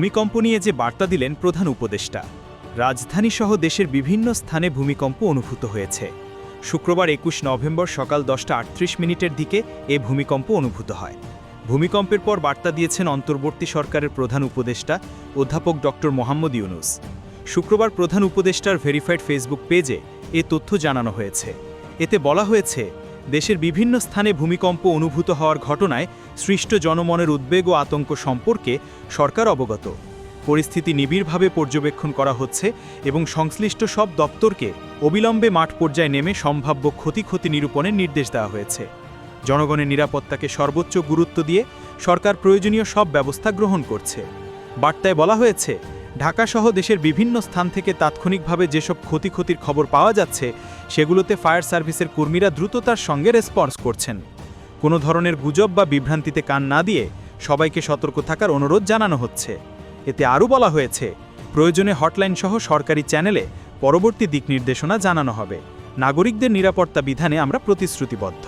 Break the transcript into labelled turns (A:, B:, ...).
A: ভূমিকম্প নিয়ে যে বার্তা দিলেন প্রধান উপদেষ্টা। রাজধানীসহ দেশের বিভিন্ন স্থানে ভূমিকম্প অনুভূত হয়েছে। শুক্রবার ২১ নভেম্বর সকাল 10:38 দিকে এ ভূমিকম্প অনুভূত হয়। ভূমিকম্পের পর বার্তা দিয়েছেন অন্তর্বর্তী সরকারের প্রধান উপদেষ্টা অধ্যাপক ড. মোহাম্মদ ইউনূস। শুক্রবার প্রধান উপদেষ্টার ভেরিফাইড ফেসবুক পেজে এ তথ্য জানানো হয়েছে। এতে বলা হয়েছে, দেশের বিভিন্ন স্থানে ভূমিকম্প অনুভূত হওয়ার ঘটনায় সৃষ্ট জনমনের উদ্বেগ ও আতঙ্ক সম্পর্কে সরকার অবগত। পরিস্থিতি নিবিড়ভাবে পর্যবেক্ষণ করা হচ্ছে এবং সংশ্লিষ্ট সব দপ্তরকে অবিলম্বে মাঠ পর্যায়ে নেমে সম্ভাব্য ক্ষতি নিরূপণের নির্দেশ দেওয়া হয়েছে। জনগণের নিরাপত্তাকে সর্বোচ্চ গুরুত্ব দিয়ে সরকার প্রয়োজনীয় সব ব্যবস্থা গ্রহণ করছে। বার্তায় বলা হয়েছে, ঢাকাসহ দেশের বিভিন্ন স্থান থেকে তাৎক্ষণিকভাবে যেসব ক্ষতির খবর পাওয়া যাচ্ছে, সেগুলোতে ফায়ার সার্ভিসের কর্মীরা দ্রুততার সঙ্গে রেসপন্স করছেন। কোনো ধরনের গুজব বা বিভ্রান্তিতে কান না দিয়ে সবাইকে সতর্ক থাকার অনুরোধ জানানো হচ্ছে। এতে আরও বলা হয়েছে, প্রয়োজনে হটলাইন সহ সরকারি চ্যানেলে পরবর্তী দিক নির্দেশনা জানানো হবে। নাগরিকদের নিরাপত্তা বিধানে আমরা প্রতিশ্রুতিবদ্ধ।